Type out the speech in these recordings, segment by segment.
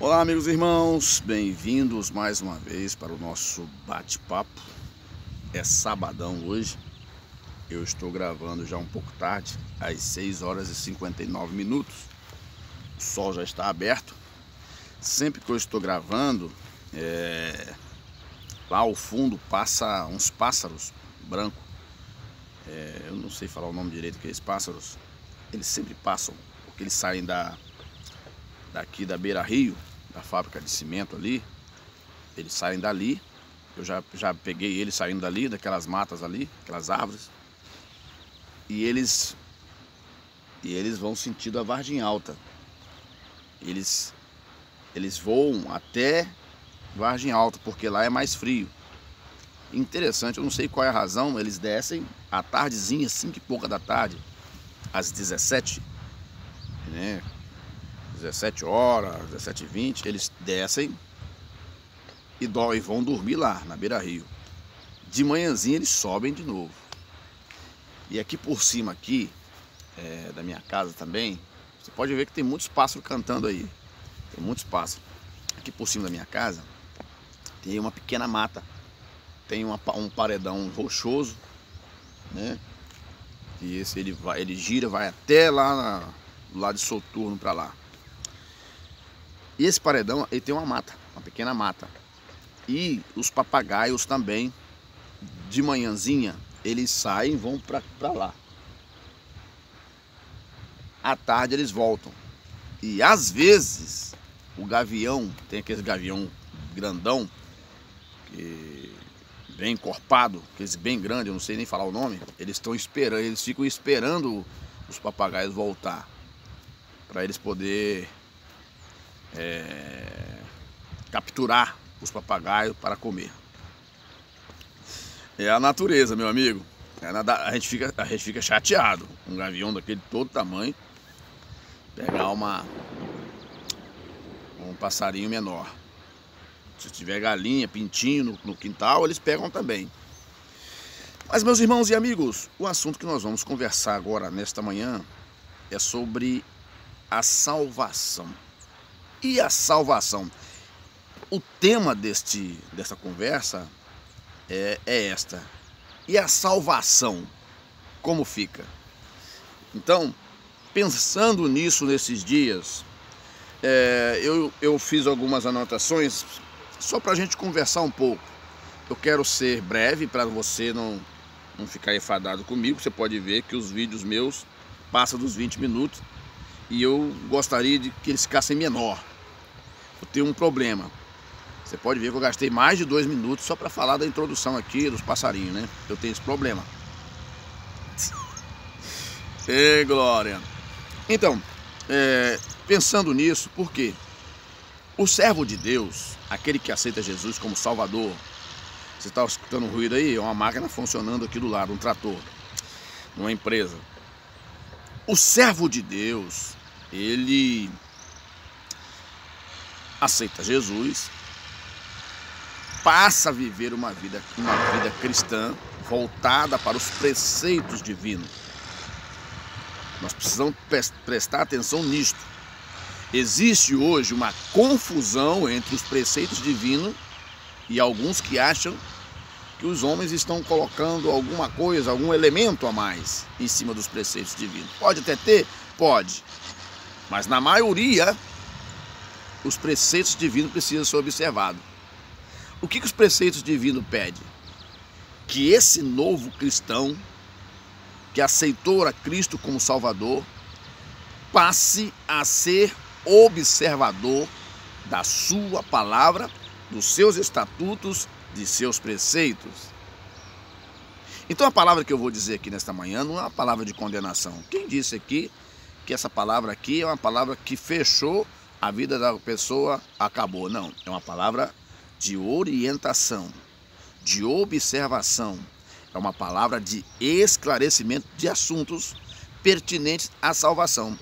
Olá, amigos e irmãos, bem-vindos mais uma vez para o nosso bate-papo. É sabadão hoje, eu estou gravando já um pouco tarde, às 6 horas e 59 minutos. O sol já está aberto. Sempre que eu estou gravando, lá ao fundo passa uns pássaros brancos. Eu não sei falar o nome direito daqueles pássaros. Eles sempre passam, porque eles saem daqui da Beira Rio, da fábrica de cimento ali. Eles saem dali. Eu já peguei eles saindo dali, daquelas matas ali, aquelas árvores. E eles vão sentido a Vargem Alta. Eles voam até Vargem Alta, porque lá é mais frio. Interessante, eu não sei qual é a razão, eles descem à tardezinha, 5 e pouca da tarde, às 17, né? 17 horas, 17h20, eles descem e vão dormir lá, na Beira Rio. De manhãzinha eles sobem de novo. E aqui por cima aqui, da minha casa também, você pode ver que tem muitos pássaros cantando aí. Tem muitos pássaros. Aqui por cima da minha casa tem uma pequena mata. Tem um paredão rochoso, né? E esse ele gira, vai até lá do lado de Soturno para lá. E esse paredão, ele tem uma mata, uma pequena mata. E os papagaios também, de manhãzinha, eles saem e vão para lá. À tarde eles voltam. E às vezes, o gavião, tem aquele gavião grandão, que bem encorpado, aqueles bem grandes, eu não sei nem falar o nome, eles ficam esperando os papagaios voltar, para eles poder capturar os papagaios para comer. É a natureza, meu amigo. A gente fica chateado. Um gavião daquele todo tamanho pegar um passarinho menor. Se tiver galinha, pintinho no quintal, eles pegam também. Mas, meus irmãos e amigos, o assunto que nós vamos conversar agora, nesta manhã, é sobre a salvação. E a salvação? O tema dessa conversa é esta. E a salvação, como fica? Então, pensando nisso nesses dias, eu fiz algumas anotações só para a gente conversar um pouco. Eu quero ser breve para você não ficar enfadado comigo. Você pode ver que os vídeos meus passam dos 20 minutos e eu gostaria de que eles ficassem menor. Eu tenho um problema. Você pode ver que eu gastei mais de 2 minutos só para falar da introdução aqui dos passarinhos, né? Eu tenho esse problema. Ê, glória! Então, pensando nisso, por quê? O servo de Deus, aquele que aceita Jesus como Salvador, você está escutando um ruído aí? É uma máquina funcionando aqui do lado, um trator, numa empresa. O servo de Deus, ele aceita Jesus, passa a viver uma vida cristã voltada para os preceitos divinos. Nós precisamos prestar atenção nisto. Existe hoje uma confusão entre os preceitos divinos e alguns que acham que os homens estão colocando alguma coisa, algum elemento a mais em cima dos preceitos divinos. Pode até ter? Pode. Mas na maioria, os preceitos divinos precisam ser observados. O que os preceitos divinos pedem? Que esse novo cristão, que aceitou a Cristo como Salvador, passe a ser observador da sua palavra, dos seus estatutos, de seus preceitos. Então a palavra que eu vou dizer aqui nesta manhã não é uma palavra de condenação. Quem disse aqui que essa palavra aqui é uma palavra que fechou a vida da pessoa, acabou? Não, é uma palavra de orientação, de observação. É uma palavra de esclarecimento de assuntos pertinentes à salvação.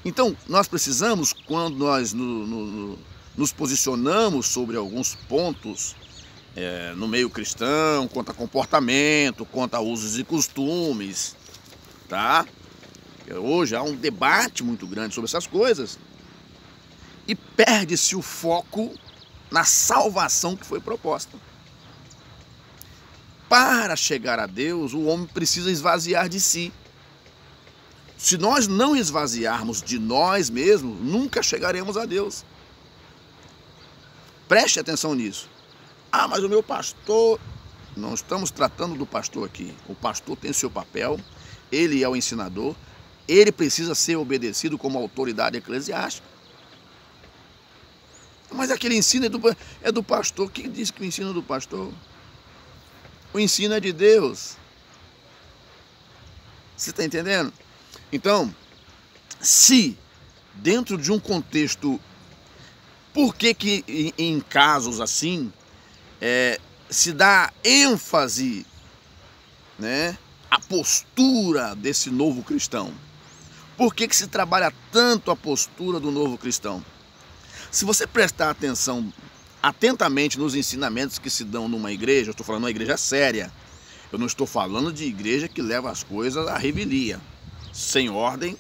Então, nós precisamos, quando nós nos posicionamos sobre alguns pontos no meio cristão, quanto a comportamento, quanto a usos e costumes, tá? Hoje há um debate muito grande sobre essas coisas. e perde-se o foco na salvação que foi proposta. Para chegar a Deus, o homem precisa esvaziar de si. Se nós não esvaziarmos de nós mesmos, nunca chegaremos a Deus. Preste atenção nisso. Ah, mas o meu pastor... Não estamos tratando do pastor aqui. O pastor tem o seu papel, ele é o ensinador, ele precisa ser obedecido como autoridade eclesiástica. Mas aquele ensino é do pastor. Quem disse que o ensino é do pastor? O ensino é de Deus. Você está entendendo? Então, se dentro de um contexto, por que em casos assim, se dá ênfase, né, à postura desse novo cristão? Por que se trabalha tanto a postura do novo cristão? Se você prestar atenção atentamente nos ensinamentos que se dão numa igreja, eu estou falando de uma igreja séria, eu não estou falando de igreja que leva as coisas à revelia, sem ordem,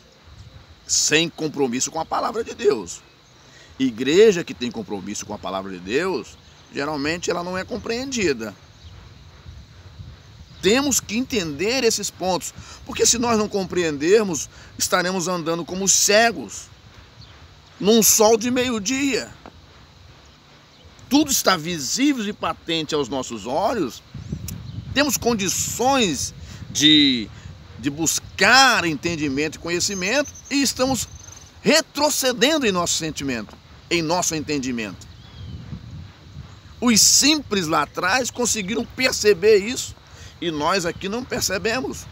sem compromisso com a palavra de Deus. Igreja que tem compromisso com a palavra de Deus, geralmente ela não é compreendida. Temos que entender esses pontos, porque se nós não compreendermos, estaremos andando como cegos, num sol de meio-dia. Tudo está visível e patente aos nossos olhos, temos condições de buscar entendimento e conhecimento e estamos retrocedendo em nosso sentimento, em nosso entendimento. Os simples lá atrás conseguiram perceber isso e nós aqui não percebemos.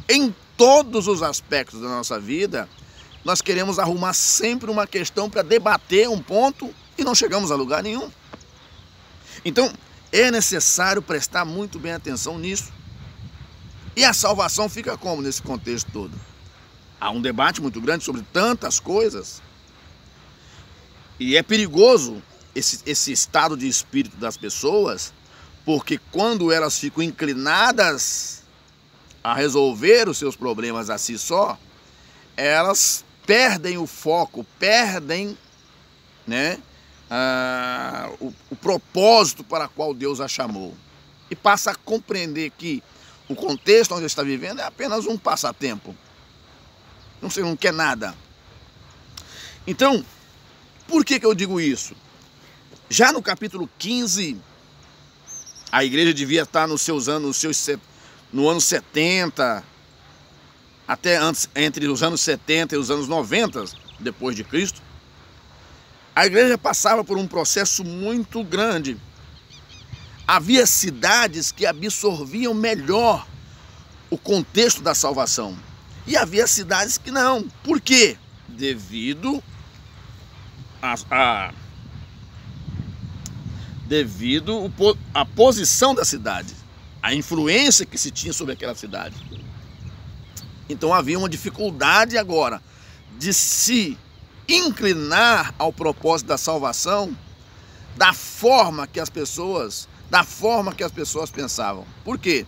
Em todos os aspectos da nossa vida, nós queremos arrumar sempre uma questão para debater um ponto e não chegamos a lugar nenhum. Então, é necessário prestar muito bem atenção nisso. E a salvação fica como nesse contexto todo? Há um debate muito grande sobre tantas coisas. E é perigoso esse estado de espírito das pessoas, porque quando elas ficam inclinadas a resolver os seus problemas a si só, elas perdem o foco, perdem, né, o propósito para o qual Deus a chamou. E passa a compreender que o contexto onde está vivendo é apenas um passatempo. Você não quer nada. Então, por que eu digo isso? Já no capítulo 15, a igreja devia estar no ano 70, até antes, entre os anos 70 e os anos 90, depois de Cristo. A igreja passava por um processo muito grande. Havia cidades que absorviam melhor o contexto da salvação. E havia cidades que não. Por quê? Devido à posição da cidade, a influência que se tinha sobre aquela cidade. Então havia uma dificuldade agora de se inclinar ao propósito da salvação da forma que as pessoas pensavam. Por quê?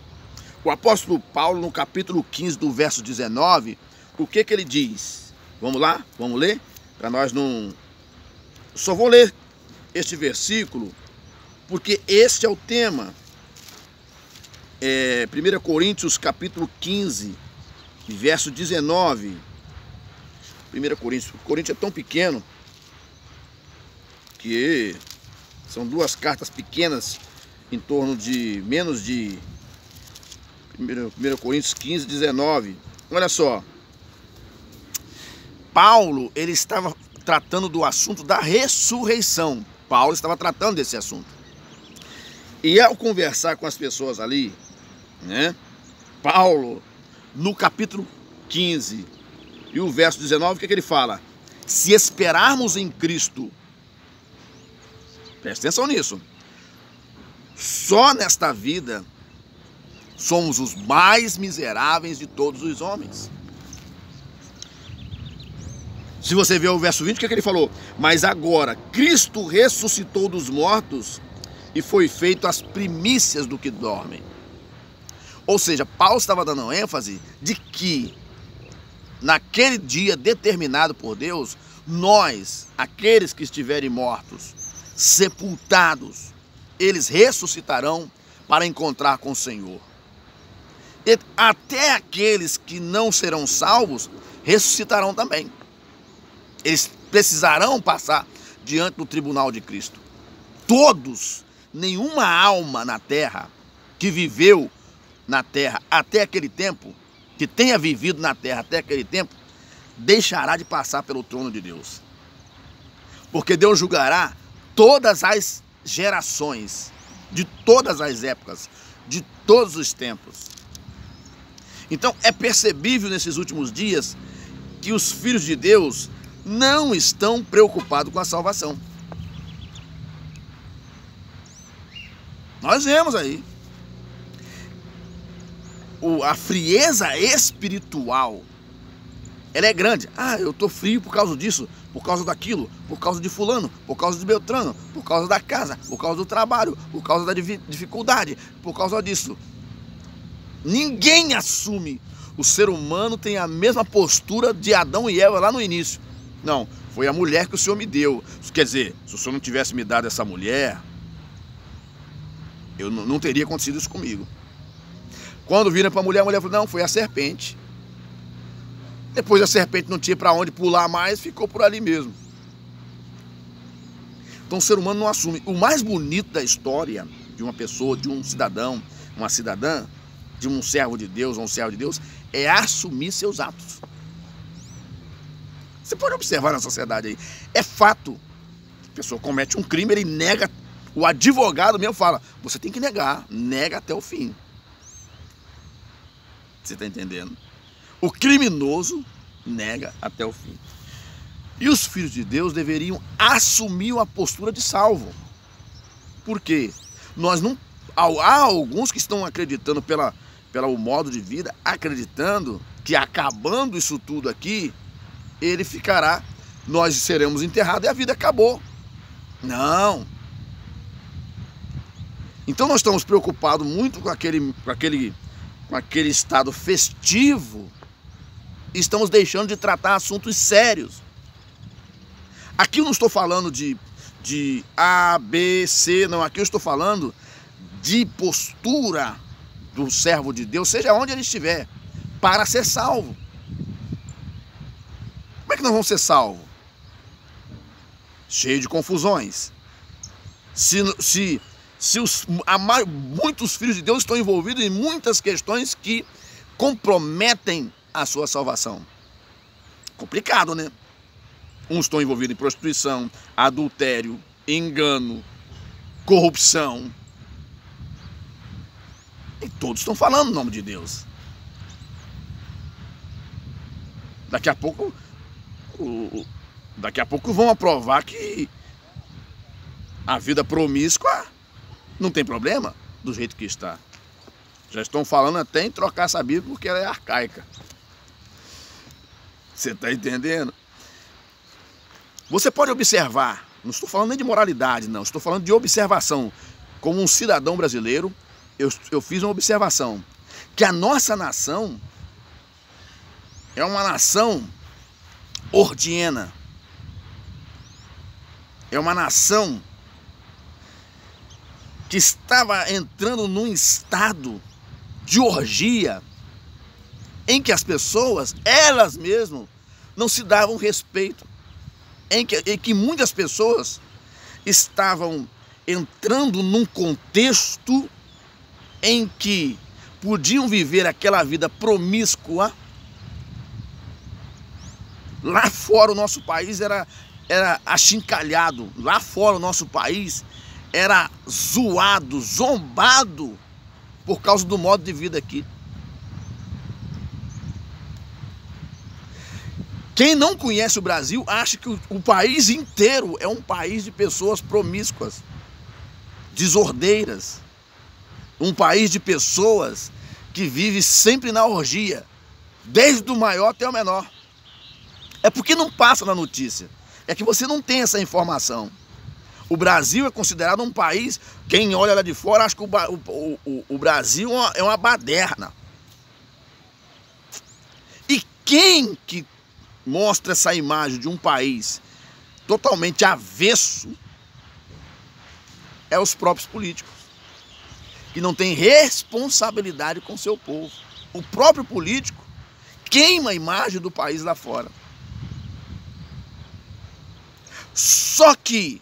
O apóstolo Paulo, no capítulo 15, do verso 19, o que ele diz? Vamos lá? Vamos ler? Para nós não... Só vou ler este versículo, porque este é o tema. 1 Coríntios, capítulo 15, verso 19. 1 Coríntios. O Coríntios é tão pequeno que são duas cartas pequenas, em torno de menos de 1 Coríntios 15, 19. Olha só. Paulo, ele estava tratando do assunto da ressurreição. Paulo estava tratando desse assunto. E ao conversar com as pessoas ali, né, Paulo, no capítulo 15 e o verso 19, o que ele fala? Se esperarmos em Cristo, presta atenção nisso, só nesta vida somos os mais miseráveis de todos os homens. Se você ver o verso 20, o que ele falou? Mas agora Cristo ressuscitou dos mortos e foi feito as primícias do que dormem. Ou seja, Paulo estava dando ênfase de que naquele dia determinado por Deus, nós, aqueles que estiverem mortos, sepultados, eles ressuscitarão para encontrar com o Senhor. E até aqueles que não serão salvos ressuscitarão também. Eles precisarão passar diante do tribunal de Cristo. Todos, nenhuma alma na terra que viveu na terra até aquele tempo, que tenha vivido na terra até aquele tempo, deixará de passar pelo trono de Deus. Porque Deus julgará todas as gerações, de todas as épocas, de todos os tempos. Então é percebível nesses últimos dias que os filhos de Deus não estão preocupados com a salvação. Nós vemos aí a frieza espiritual, ela é grande. Ah, eu estou frio por causa disso, por causa daquilo, por causa de fulano, por causa de Beltrano, por causa da casa, por causa do trabalho, por causa da dificuldade, por causa disso. Ninguém assume. O ser humano tem a mesma postura de Adão e Eva lá no início. Não, foi a mulher que o Senhor me deu. Quer dizer, se o Senhor não tivesse me dado essa mulher, não teria acontecido isso comigo. Quando viram para a mulher falou, não, foi a serpente. Depois a serpente não tinha para onde pular mais, ficou por ali mesmo. Então o ser humano não assume. O mais bonito da história de uma pessoa, de um cidadão, uma cidadã, de um servo de Deus ou um servo de Deus, é assumir seus atos. Você pode observar na sociedade aí. É fato. A pessoa comete um crime, ele nega. O advogado mesmo fala, você tem que negar. Nega até o fim. Você está entendendo? O criminoso nega até o fim. E os filhos de Deus deveriam assumir uma postura de salvo. Por quê? Há alguns que estão acreditando pelo modo de vida, acreditando que acabando isso tudo aqui, ele ficará, nós seremos enterrados e a vida acabou. Não. Então nós estamos preocupados muito com aquele estado festivo, e estamos deixando de tratar assuntos sérios. Aqui eu não estou falando de A, B, C, não. Aqui eu estou falando de postura do servo de Deus, seja onde ele estiver, para ser salvo. Como é que nós vamos ser salvos? Cheio de confusões. Muitos filhos de Deus estão envolvidos em muitas questões que comprometem a sua salvação. Complicado, né? Uns estão envolvidos em prostituição, adultério, engano, corrupção. E todos estão falando o nome de Deus. Daqui a pouco vão aprovar que a vida promíscua não tem problema do jeito que está. Já estão falando até em trocar essa Bíblia porque ela é arcaica. Você está entendendo? Você pode observar, não estou falando nem de moralidade, não, estou falando de observação. Como um cidadão brasileiro, eu fiz uma observação, que a nossa nação é uma nação ordiena. É uma nação que estava entrando num estado de orgia, em que as pessoas, elas mesmas, não se davam respeito, em que muitas pessoas estavam entrando num contexto em que podiam viver aquela vida promíscua. Lá fora o nosso país era achincalhado, lá fora o nosso país era zoado, zombado por causa do modo de vida aqui. Quem não conhece o Brasil acha que o país inteiro é um país de pessoas promíscuas, desordeiras. Um país de pessoas que vive sempre na orgia, desde o maior até o menor. É porque não passa na notícia. É que você não tem essa informação. O Brasil é considerado um país, quem olha lá de fora acha que o Brasil é uma baderna. E quem que mostra essa imagem de um país totalmente avesso é os próprios políticos, que não têm responsabilidade com o seu povo. O próprio político queima a imagem do país lá fora. Só que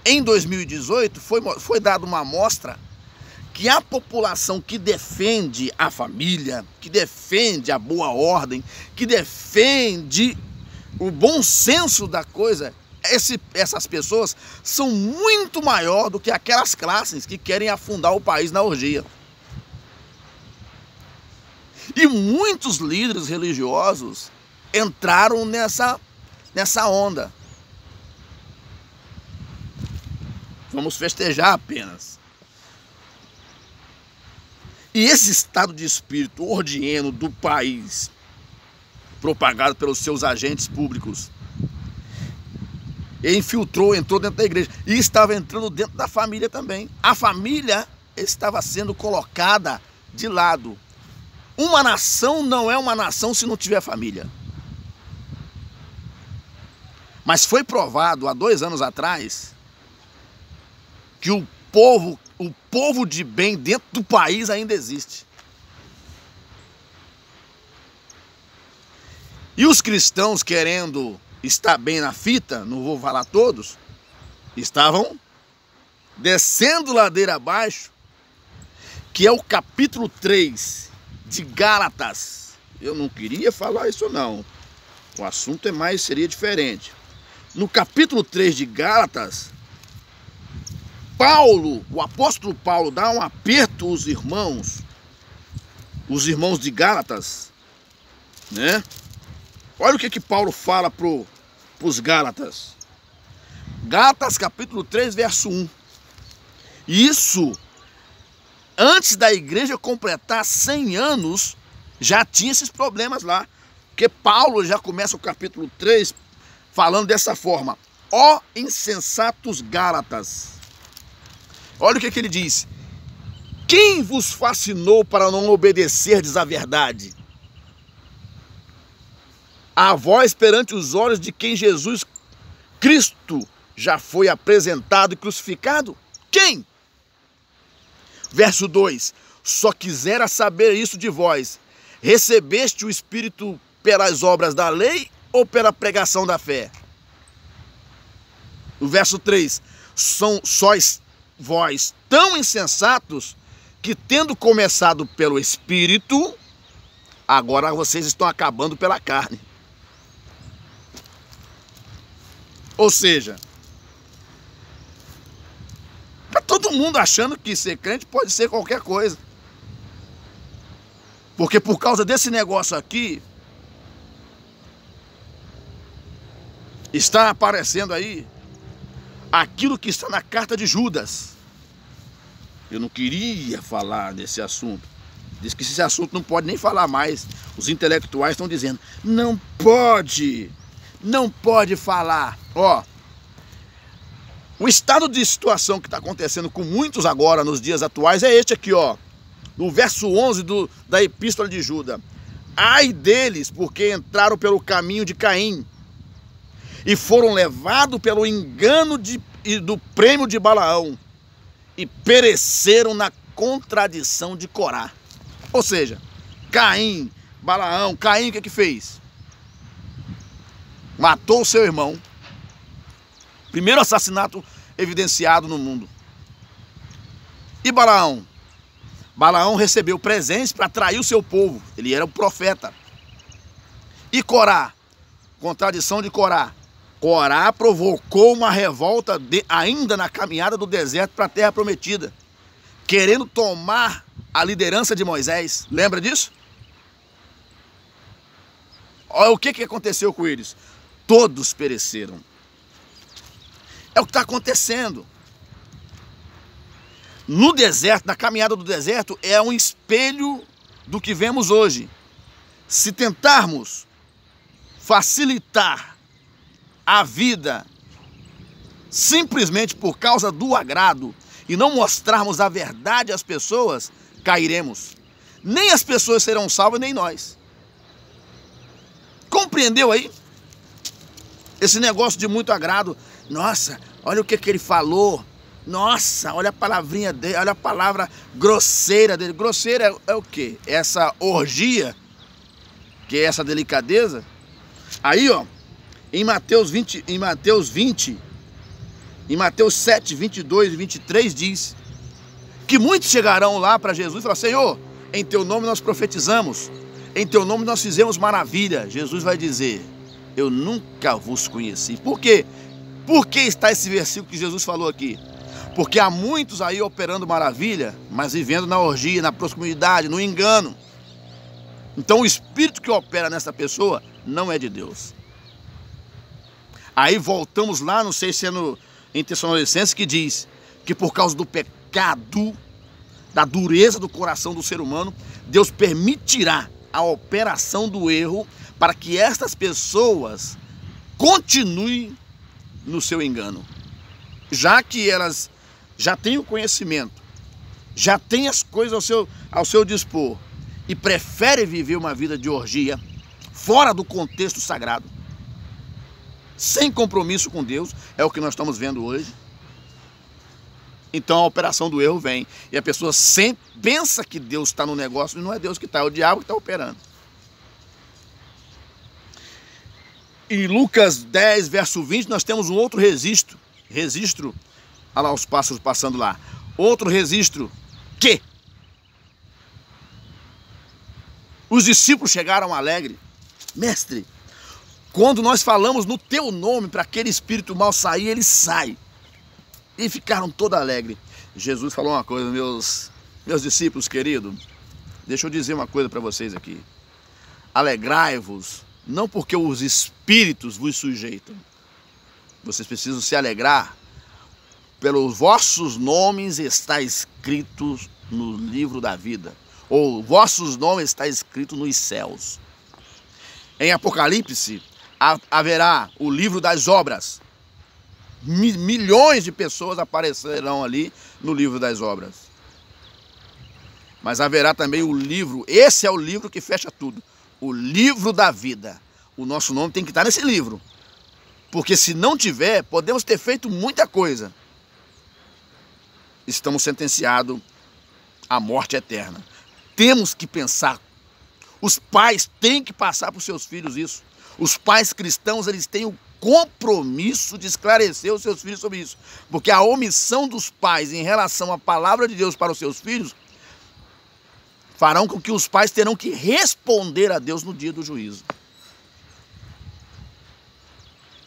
em 2018 foi dada uma amostra que a população que defende a família, que defende a boa ordem, que defende o bom senso da coisa, essas pessoas são muito maior do que aquelas classes que querem afundar o país na orgia. E muitos líderes religiosos entraram nessa onda. Vamos festejar apenas. E esse estado de espírito ordieno do país, propagado pelos seus agentes públicos, entrou dentro da igreja e estava entrando dentro da família também. A família estava sendo colocada de lado. Uma nação não é uma nação se não tiver família. Mas foi provado há 2 anos atrás que o povo de bem dentro do país ainda existe. E os cristãos, querendo estar bem na fita, não vou falar todos, estavam descendo ladeira abaixo, que é o capítulo 3 de Gálatas. Eu não queria falar isso não, o assunto seria diferente. No capítulo 3 de Gálatas, o apóstolo Paulo dá um aperto aos irmãos de Gálatas, né? Olha o que Paulo fala para os Gálatas. Gálatas capítulo 3, verso 1. Isso, antes da igreja completar 100 anos, já tinha esses problemas lá. Porque Paulo já começa o capítulo 3 falando dessa forma: ó insensatos Gálatas. Olha o que ele diz: quem vos fascinou para não obedecerdes à verdade? A vós perante os olhos de quem Jesus Cristo já foi apresentado e crucificado? Quem? Verso 2: só quisera saber isso de vós: recebeste o Espírito pelas obras da lei ou pela pregação da fé? O verso 3: sois vós tão insensatos que, tendo começado pelo Espírito, agora vocês estão acabando pela carne. Ou seja, tá todo mundo achando que ser crente pode ser qualquer coisa. Porque por causa desse negócio aqui, está aparecendo aí aquilo que está na carta de Judas. Eu não queria falar desse assunto. Diz que esse assunto não pode nem falar mais. Os intelectuais estão dizendo: não pode falar. Ó, o estado de situação que está acontecendo com muitos agora nos dias atuais é este aqui, ó. No verso 11 da epístola de Judas: ai deles, porque entraram pelo caminho de Caim e foram levados pelo engano do prêmio de Balaão e pereceram na contradição de Corá. Ou seja, Balaão, Caim, o que fez? Matou o seu irmão. Primeiro assassinato evidenciado no mundo. E Balaão recebeu presentes para atrair o seu povo. Ele era o profeta. E Corá, contradição de Corá. Corá provocou uma revolta ainda na caminhada do deserto para a terra prometida, querendo tomar a liderança de Moisés. Lembra disso? Olha o que aconteceu com eles. Todos pereceram. É o que está acontecendo. No deserto, na caminhada do deserto, é um espelho do que vemos hoje. Se tentarmos facilitar a vida simplesmente por causa do agrado e não mostrarmos a verdade às pessoas, cairemos. Nem as pessoas serão salvas, nem nós. compreendeu aí? Esse negócio de muito agrado. Nossa, olha o que ele falou. Nossa, olha a palavrinha dele, olha a palavra grosseira dele. Grosseira é o quê? Essa orgia, que é essa delicadeza. Aí, ó, em Mateus 7, 22 e 23 diz que muitos chegarão lá para Jesus e falar: Senhor, em teu nome nós profetizamos, em teu nome nós fizemos maravilha. Jesus vai dizer: eu nunca vos conheci. Por quê? Por que está esse versículo que Jesus falou aqui? Porque há muitos aí operando maravilha, mas vivendo na orgia, na promiscuidade, no engano. Então o espírito que opera nessa pessoa não é de Deus. Aí voltamos lá, não sei se é em Tessalonicenses, que diz que por causa do pecado, da dureza do coração do ser humano, Deus permitirá a operação do erro para que estas pessoas continuem no seu engano. Já que elas já têm o conhecimento, já têm as coisas ao seu dispor e preferem viver uma vida de orgia, fora do contexto sagrado, sem compromisso com Deus, é o que nós estamos vendo hoje. Então a operação do erro vem. E a pessoa sempre pensa que Deus está no negócio, e não é Deus que está, é o diabo que está operando. Em Lucas 10, verso 20, nós temos um outro registro. Olha lá os pássaros passando lá. Outro registro que os discípulos chegaram alegres. Mestre, quando nós falamos no teu nome para aquele espírito mal sair, ele sai. E ficaram todos alegres. Jesus falou uma coisa, meus discípulos queridos. Deixa eu dizer uma coisa para vocês aqui. Alegrai-vos, não porque os espíritos vos sujeitam. Vocês precisam se alegrar. Pelos vossos nomes está escrito no livro da vida. Ou vossos nomes está escrito nos céus. Em Apocalipse haverá o livro das obras. Milhões de pessoas aparecerão ali no livro das obras. Mas haverá também o livro, esse é o livro que fecha tudo, o livro da vida. O nosso nome tem que estar nesse livro, porque se não tiver, podemos ter feito muita coisa. Estamos sentenciados à morte eterna. Temos que pensar, os pais têm que passar para os seus filhos isso. Os pais cristãos, eles têm o compromisso de esclarecer os seus filhos sobre isso. Porque a omissão dos pais em relação à palavra de Deus para os seus filhos farão com que os pais terão que responder a Deus no dia do juízo.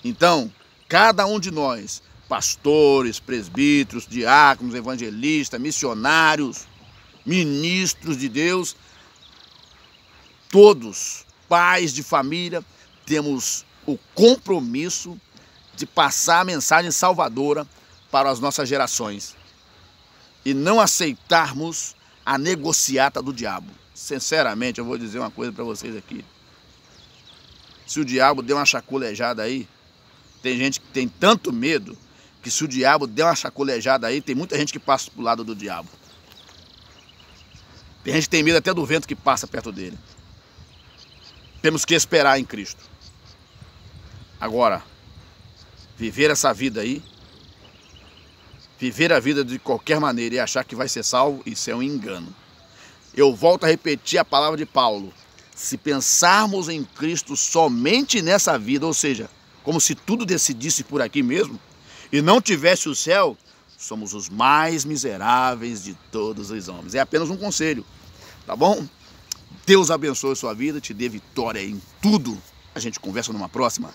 Então, cada um de nós, pastores, presbíteros, diáconos, evangelistas, missionários, ministros de Deus, todos, pais de família, temos o compromisso de passar a mensagem salvadora para as nossas gerações e não aceitarmos a negociata do diabo. Sinceramente, eu vou dizer uma coisa para vocês aqui. Se o diabo der uma chaculejada aí, tem gente que tem tanto medo que se o diabo der uma chaculejada aí, tem muita gente que passa para o lado do diabo. Tem gente que tem medo até do vento que passa perto dele. Temos que esperar em Cristo. Agora, viver essa vida aí, viver a vida de qualquer maneira e achar que vai ser salvo, isso é um engano. Eu volto a repetir a palavra de Paulo. Se pensarmos em Cristo somente nessa vida, ou seja, como se tudo decidisse por aqui mesmo, e não tivesse o céu, somos os mais miseráveis de todos os homens. É apenas um conselho, tá bom? Deus abençoe a sua vida, te dê vitória em tudo. A gente conversa numa próxima.